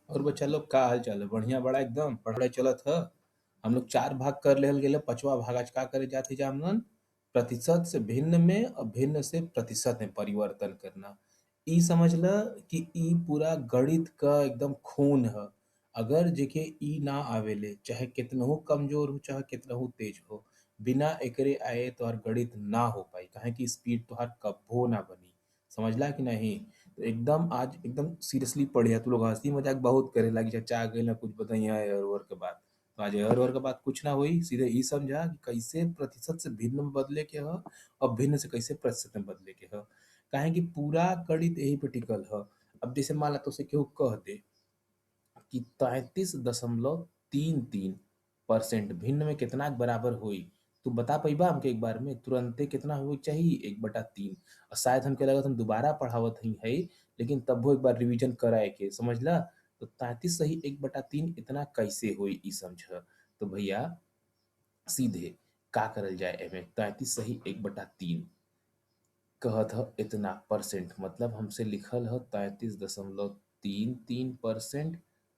और बच्चा लोग का हाल चाल है? बढ़िया बड़ा एकदम पढ़ाई चलत ह। हम लोग 4 भाग कर लेहल गेले, 5वां भाग आज का करे जात जा हमन प्रतिशत से भिन्न में और भिन्न से प्रतिशत में परिवर्तन करना। ई समझ ल कि ई पूरा गणित क एकदम खून ह। अगर जेके ई ना आवेले, चाहे केतनहू कमजोर हो, चाहे केतनहू तेज हो, बिना एकरे आए तोहर गणित ना हो पाई, काहे कि स्पीड तोहार कब्बो ना बनी। समझला कि नहीं? तो एकदम आज एकदम सीरियसली पढ़िया। तू लोग हंसी मजाक बहुत करे लागी, चाचा आ गई ना कुछ बताइया एयर ओवर के बाद। तो आज एयर ओवर के बाद कुछ ना होई, सीधे ई समझा कि कैसे प्रतिशत से भिन्न में बदले के ह और भिन्न से कैसे प्रतिशत में बदले के ह। काहे कि पूरा गणित यही पे टिकल ह। अब जैसे मान ला तो से केहू कह दे कि 33.33% भिन्न में कितना के बराबर होई। तू बता पैबा हमके एक बार में तुरंते कितना होई चाहिए? 1/3। और शायद हमके लगत हम दोबारा पढ़ावत ही है, लेकिन तब्बो एक बार रिवीजन कराए के समझला। तो 33 सही 1/3 इतना कैसे होई ई समझ। तो भैया सीधे का करल जाए एमे 33 सही 1/3 कहत ह इतना परसेंट, मतलब हमसे लिखल ह 33.33%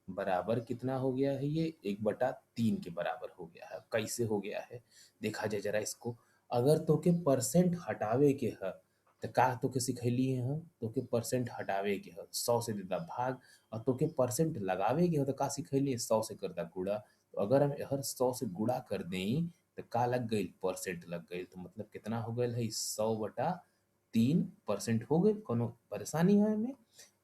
बराबर कितना हो गया है? ये 1/3 के बराबर हो गया है। कैसे हो गया है देखा जाए जरा इसको। अगर तोके परसेंट हटावे के ह तो का तोके सिखैली है हम? तोके परसेंट हटावे के ह 100 से देदा भाग, और तोके परसेंट लगावे के ह तो का सिखैली है? 100 से करदा गुणा। तो अगर हम हर 100 से गुणा कर दें तो का लग गई? परसेंट लग गई। तो मतलब कितना हो गया है? 100/3% हो गई। कोनो परेशानी है एमे?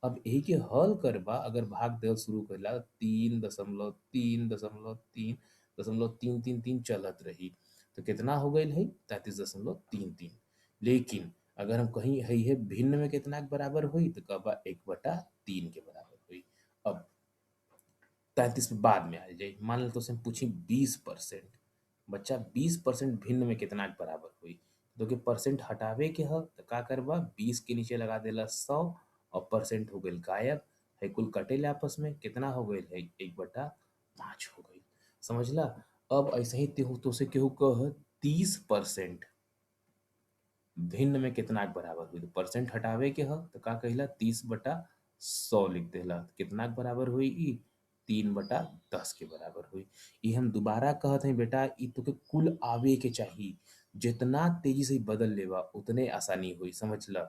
अब यही के हल करबा, अगर भाग देवल शुरू कइला 3.3.3.3.333 चलत रही तो कितना हो गइल है? 33.33। लेकिन अगर हम कहीं है भिन्न में कितना के बराबर हुई तो कहबा 1/3 के बराबर हुई। अब 33 पे बाद में आ जाई। मान लो तो पूछी 20%। बच्चा 20% भिन्न में कितना के बराबर हुई? तो के परसेंट हटावे के ह तो का करबा? 20 के नीचे लगा देला 100 और परसेंट हो गइल गायब। है कुल कटेला आपस में, कितना हो गइल है? 1/5 हो गइल। समझला? अब ऐसे ही तेहू तो से केहू कह 30% भिन्न में कितना के बराबर हुई? तो परसेंट हटावे के ह तो का कहिला? 30/100 लिख देला। कितना के बराबर हुई ई? 3/10 के बराबर हुई। ई हम दोबारा कहत हई बेटा, ई तोके कुल आवे के चाही। जितना तेजी से बदल लेबा उतने आसानी हुई, समझ ल।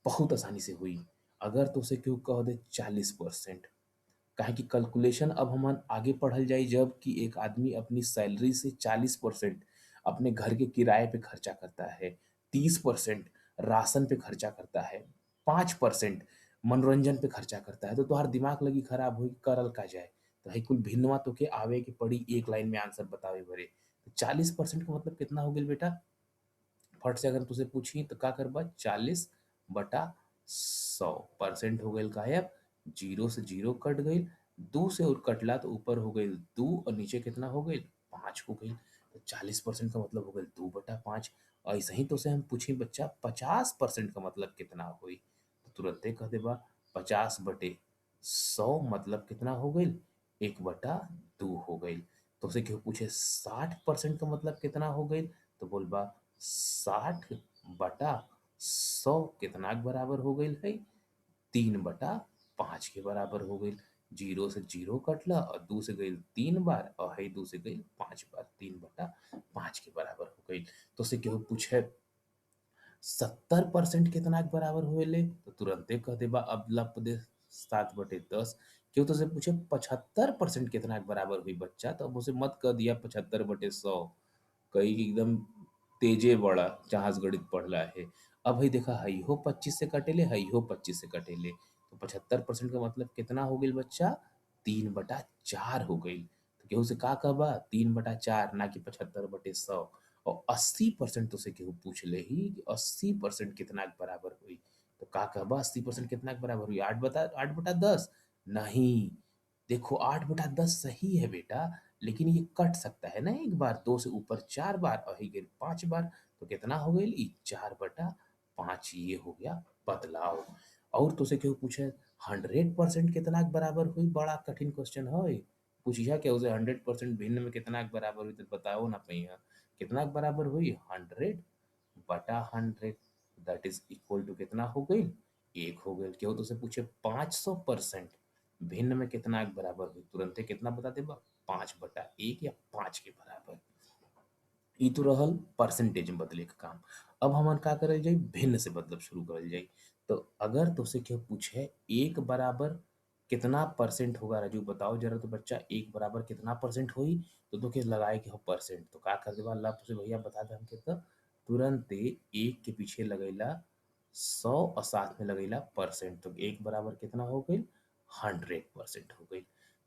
बहुत आसानी से हुई। अगर तोसे केहू कह दे 40%, काहे कि कैलकुलेशन अब हमन आगे पढ़ल जाई जब कि एक आदमी अपनी सैलरी से 40% अपने घर के किराए पे खर्चा करता है, 30% राशन पे खर्चा करता है, 5% मनोरंजन पे खर्चा करता है, तो तोहार दिमाग लगी खराब होई करल का जाए। तो है कुल भिन्नवा तोके आवे के पड़ी एक लाइन में आंसर बतावे भरे। तो 40% का मतलब कितना हो गइल बेटा? फट से अगर तुझसे पूछी तो का करबा? 40/100 परसेंट हो गइल गायब। जीरो से जीरो कट गइल। दू से और कटला तो ऊपर हो गइल 2 और नीचे कितना हो गइल? 5 हो गइल। तो 40% का मतलब हो गइल 2/5। ऐसे ही तो से हम पूछी बच्चा 50% का मतलब कितना होई? तो तुरंते कह देबा 50/100 मतलब कितना हो गइल? 1/2 हो गइल। तो से केहू पूछे 60% का मतलब कितना हो गइल? तो बोलबा 60/100 कितना के बराबर हो गइल है? 3/5 के बराबर हो गइल। जीरो से जीरो कटला और 2 से गइल 3 बार और है 2 से गइल 5 बार। 3/5 के बराबर हो गइल। तो से केहू पूछे 70% कितना के बराबर होएले? तो तुरंते कह देबा अब लप दे 7/10। केहू तो से पूछे 75% कितना के बराबर हुई बच्चा, तो अब उसे मत कह दिया 75/100। कई एकदम तेजे बड़ा जहाज गणित पढ़ला है। अब हई देखा हईहो 25 से कटेले, हईहो 25 से कटेले। तो 75% का मतलब कितना हो गइल बच्चा? 3/4 हो गइल। तो केहू से का कहबा? 3/4 ना कि 75/100। और 80% तो से केहू पूछ ले ही कि 80% कितना के बराबर हुई? तो का कहबा? 80% कितना के बराबर हुई? 8/10? नहीं। देखो 8/10 सही है बेटा, लेकिन ये कट सकता है ना एक बार, 2 से ऊपर 4 बार और ही गइल 5 बार। तो कितना हो गइल ई? 4/5। ये हो गया बदलाव। और तुझसे केहू पूछे 100% कितना के बराबर हुई? बड़ा कठिन क्वेश्चन है। पूछिया केहू से 100% भिन्न में कितना के बराबर हुई? तो बताओ ना पहिया। कितना के बराबर हुई? 100/100 दैट इज इक्वल टू कितना हो गइल? 1 हो गइल। केहू तुझसे पूछे 500%, भिन्न में कितना के बराबर हुई तुरंते कितना बता देबा 5/1 या 5 के बराबर। ई तो रहल परसेंटेज में बदले के काम। अब हमन का करल जाई भिन्न से मतलब शुरू करल जाई। तो अगर तुझसे केहू पूछे एक बराबर कितना परसेंट होगा राजू बताओ जरा तो बच्चा एक बराबर कितना परसेंट होई तो तोके लगाए के हो परसेंट तो का कर देबा ला तुझसे भैया बता दे हमके तो तुरंते एक के पीछे लगैला 100 और साथ में लगैला परसेंट तो एक बराबर कितना हो गई 100% हो गई।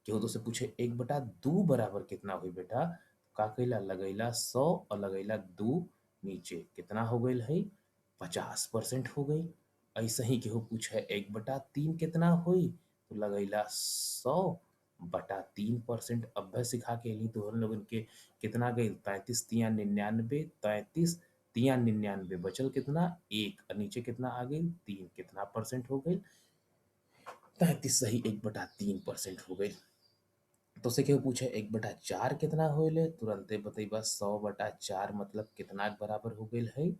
केहू तो से पूछे एक बटा दू बराबर कितना हुई बेटा का कइला लगैला 100 और लगैला दू नीचे कितना हो गई है 50% हो गई। ऐसे ही केहू पूछे 1/3 कितना हुई तो लगैला 100/3%। अब सिखा के ली तो हम लोगन के कितना गई 33 तिया 99 33 तिया 99 बचल कितना एक और नीचे कितना आ गई 3 कितना परसेंट हो गई 33 सही 1/3% हो गई। तो से केहू पूछे 1/4 कितना होले तुरंते बतैबा 100/4 मतलब कितना के बराबर हो गई है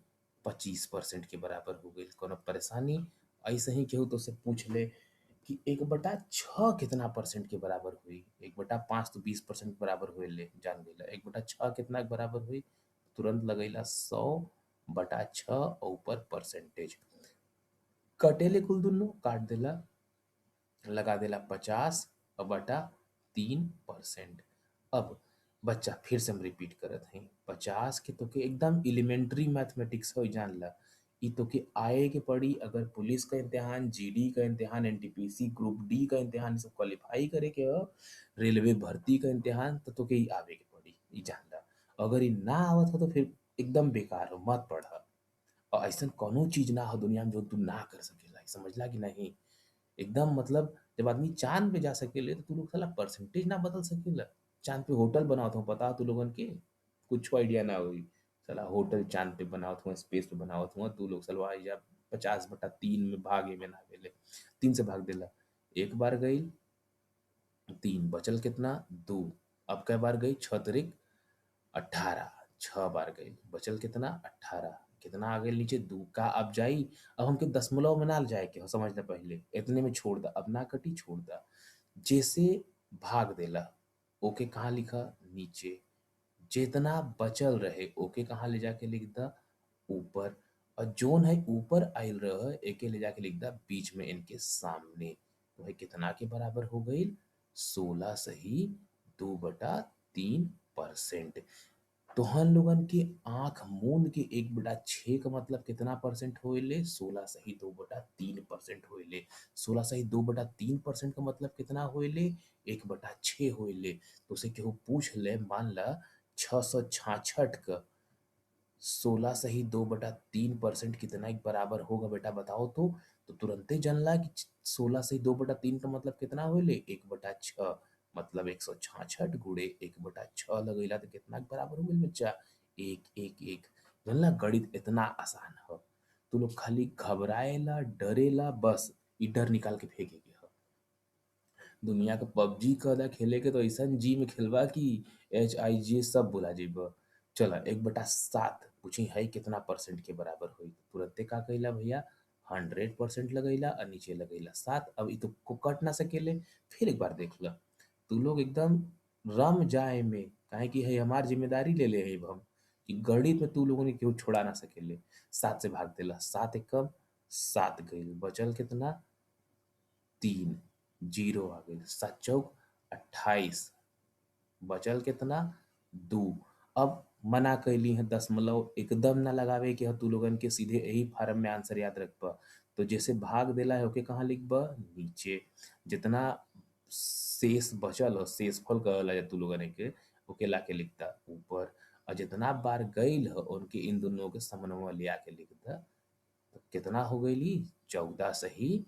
25% के बराबर हो गई कोनो परेशानी। ऐसे ही केहू तो से पूछ ले कि 1/6 कितना परसेंट के बराबर हुई 1/5 तो 20% के बराबर हुए ले जान गईला 1/6 कितना के बराबर हुई तुरंत लगैला 100/6 और ऊपर परसेंटेज कटेले कुल दुन्नो काट देला लगा देला 50 और बटा 3%। अब बच्चा फिर से हम रिपीट करत हई 50 के तो के एकदम एलिमेंट्री मैथमेटिक्स हो जान ला ई तो के आए के पड़ी अगर पुलिस का इम्तिहान जीडी का इम्तिहान एनटीपीसी ग्रुप डी का इम्तिहान ई सब क्वालिफाई करे के हो रेलवे भर्ती का इम्तिहान तो के ई आवे के पड़ी ई जान ला अगर ई ना आवत हो तो फिर एकदम बेकार हो मत पढ़ और ऐसा कोनो चीज ना हो दुनिया में जो तू ना कर सकेला समझला कि नहीं। एकदम मतलब जब आदमी चाँद पे जा सकेले तो तू लोग साला परसेंटेज ना बदल सकेला। चाँद पे होटल बनावत हो पता तू लोगन के कुछ आइडिया ना होई साला होटल चाँद पे बनावत हुआ स्पेस पे बनावत हुआ तू लोग साला या 50/3 में भागे में ना भेले 3 से भाग देला एक बार गई 3 बचल कितना 2 अब कै बार गई 6 तिरिक 18 6 बार गई बचल कितना 18 कितना आ गई नीचे 2 का अब जाई अब हमके दशमलव में ना जाए के हो समझना पहले इतने में छोड़ दा अब ना कटी छोड़ दा जैसे भाग देला ओके कहाँ लिखा नीचे जितना बचल रहे ओके कहाँ ले जाके लिख दा ऊपर और जोन है ऊपर आइल रह एके ले जाके लिख दा बीच में इनके सामने तो है कितना के बराबर हो गई 16 सही 2/3%। तो हम लोगन के आंख मूंद के 1/6 का मतलब कितना परसेंट होइले 16 सही 2/3% होइले 16 सही 2/3% का मतलब कितना होइले 1/6 होइले तो उसे केहू पूछ ले मान ला 666 का 16 सही 2/3% कितना एक बराबर होगा बेटा बताओ तो तुरंते जानला कि 16 सही 2/3 का मतलब कितना होइले 1/6 मतलब 166 गुणे 1/6 लगैला तो कितना के बराबर हो गइल बच्चा एक एक एक जानला गणित इतना आसान है तू लोग खाली घबराएला डरेला बस ई डर निकाल के फेंके के ह दुनिया के पबजी कहला खेले के तो ऐसा जी में खेलबा कि HIG सब भुला जेबा चला 1/7 पूछी है कितना परसेंट के बराबर हुई तुरंते का कइला भैया 100% लगैला और नीचे लगैला 7 अब ई तो को कट ना सकेले फिर एक बार देख ला तू लोग एकदम रम जाए में काहे कि है हमार जिम्मेदारी ले ले है हम कि गणित में तू लोगों ने केहू छोड़ा ना सकेले 7 से भाग देला 7 एकम 7 गईल बचल कितना 3 जीरो आ गई 7 चौक 28 बचल कितना 2 अब मना कैली है दशमलव एकदम ना लगावे के ह तू लोगन के सीधे यही फार्म में आंसर याद रखबा तो जैसे भाग देला है ओके कहाँ लिखबा नीचे जितना शेष बचल हो शेषफल कहला जा तू लोगन के ओके लाके लिखता ऊपर और जितना बार गईल हो उनके इन दोनों के समन्वय ले आके लिखता तो कितना हो गई 14 सही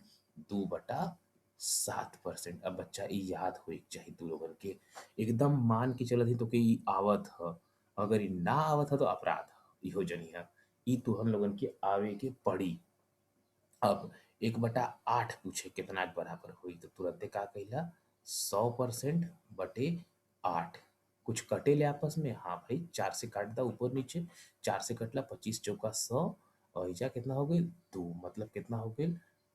2/7%। अब बच्चा ई याद होई चाहिए तू लोगन के एकदम मान के चलत ही तो के ई आवत ह अगर ई ना आवत ह तो अपराध ह इहो जनिहा ई तो हम लोगन के आवे के पड़ी। अब 1/8 पूछे कितना के बराबर हुई तो तुरंते का कहिला 100% बटे 8 कुछ कटे ले आपस में हाँ भाई 4 से काट दा ऊपर नीचे 4 से कटला 25 चौका 100 और एजा कितना हो गई 2 मतलब कितना हो गई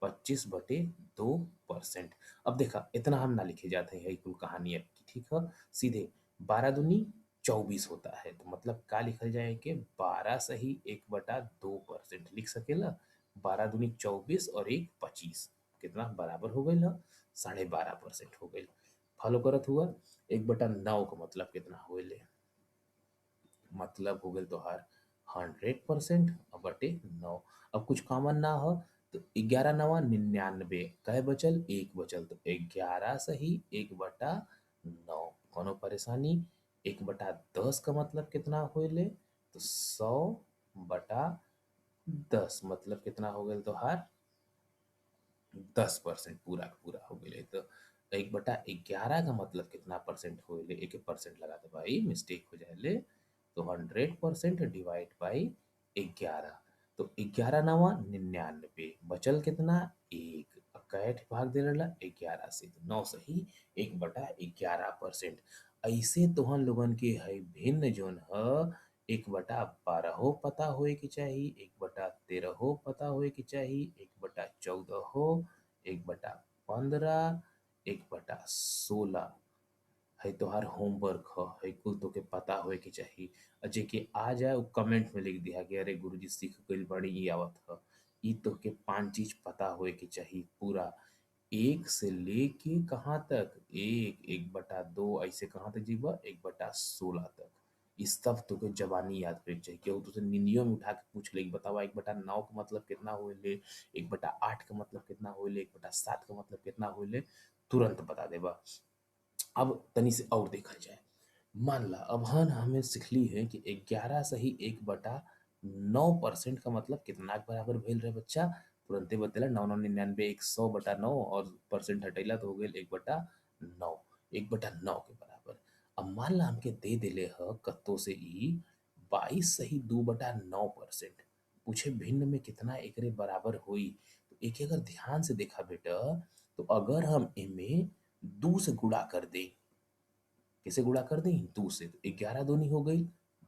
25/2%। अब देखा इतना हम ना लिखे जाते हैं कुल कहानी की, ठीक है। सीधे 12 दूनी 24 होता है, तो मतलब का लिखल जाए कि 12 सही 1/2% लिख सकेला। 12 दूनी 24 और 1 25 कितना बराबर हो गई, 12.5% हो गई। फॉलो करत हुआ। 1/9 का मतलब कितना होले, मतलब हो गए तोहार 100% बटे 9। अब कुछ कॉमन ना हो तो 11 9 99, कहे बचल, एक बचल, तो 11 सही 1/9। कोनो परेशानी। 1/10 का मतलब कितना होले, तो 100/10 मतलब कितना हो गए तोहार 10% पूरा का पूरा हो गए। तो 1/11 का मतलब कितना परसेंट होले, एक परसेंट लगा दे भाई, मिस्टेक हो जाए। तो 100% डिवाइड बाई 11। तो 11 9 99, बचल कितना, एक। अब कैठ भाग दे रहा 11 से, तो 9 सही 1/11%। ऐसे तोहन लोगन के है भिन्न जोन ह 1/12 पता होए के चाही, 1/13 पता होए के चाही, 1/14, 1/15, 1/16 है तोहार होमवर्क ह, है कुल तोके पता होए के चाही। जेके आ जाए वो कमेंट में लिख दिया कि अरे गुरुजी सीख गइल बाड़ी, ई आवत ह। ई तोहके 5 चीज पता होए के चाही पूरा। एक से लेके कहाँ तक, 1, 1/2 ऐसे कहाँ तक जीवा, 1/16 तक। इस तब तुके जबानी याद रखे चाहिए। केहू तुझसे निंदियों में उठा के पूछ ले कि बतावा 1/9 का मतलब कितना होले, 1/8 का मतलब कितना होले, 1/7 का मतलब कितना होले, तुरंत बता देबा। अब तनी से और देखल जाए। मान ला अब हमें सिखली है कि 11 सही 1/9% का मतलब कितना के बराबर भेल रहे बच्चा, तुरंते बतेला। 9 9 99 100/9 और परसेंट हटेला तो हो गए 1/9, 1/9 के बराबर। अब मान ला हमके दे देले ह कत्तो से ई 22 सही 2/9%। पूछे भिन्न में कितना एकरे बराबर होई। तो एक अगर ध्यान से देखा बेटा, तो अगर हम एमे 2 से गुणा कर दें, किसे गुणा कर दें, 2 से, तो 11 दूनी हो गई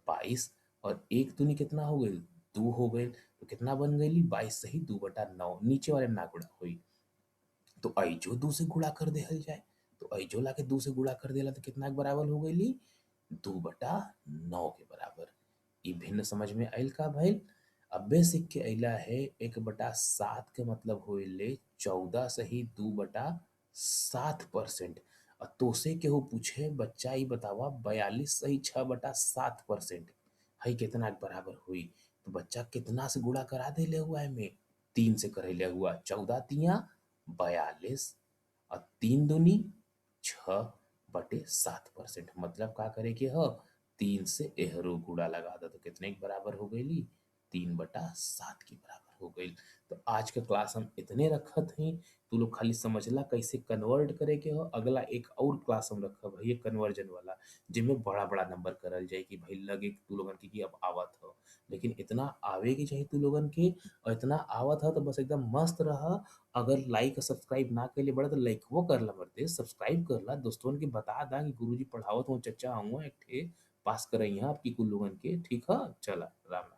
22, और एक दूनी कितना हो गई, 2 हो गए, तो कितना बन गई, 22 सही 2/9। नीचे वाले में ना गुणा हुई, तो अइजो 2 से गुणा कर देहल जाए। तो अइजो लाके 2 से गुणा कर देला तो कितना के बराबर हो गई, 2/9 के बराबर। ई भिन्न समझ में आइल का भइल। अब्बे सीख के अइला है 1/7 के मतलब होइले 14 सही 2/7%। और तोसे केहू पूछे बच्चा ई बतावा 42 सही 6/7%, हई कितना के बराबर हुई। तो बच्चा कितना से गुणा करा देले हुआ है में, 3 से करैले हुआ, 14 तिया 42, और 3 दूनी 6/7%। मतलब का करे के ह, 3 से एहरो गुणा लगा दो तो कितने के बराबर हो गई, 3/7 के बराबर हो गई। तो आज का क्लास हम इतने रखत हई। तू लोग खाली समझला कैसे कन्वर्ट करे के हो। अगला एक और क्लास हम रखब है कन्वर्जन वाला, जिसमें बड़ा बड़ा नंबर करल जाए कि भाई लगे कि तू लोगन के कि अब आवत हो, लेकिन इतना आवे के चाहिए तू लोगन के, और इतना आवत हो तो बस एकदम मस्त रहा। अगर लाइक और सब्सक्राइब ना कैले बड़ा तो लाइक वो कर ला, मरते सब्सक्राइब कर ला, दोस्तों के बता दा कि गुरुजी पढ़ावत हूँ, चचा आऊँ एक ठे पास करई यहाँ आपकी कुल लोगन के, ठीक है। चला राम राम।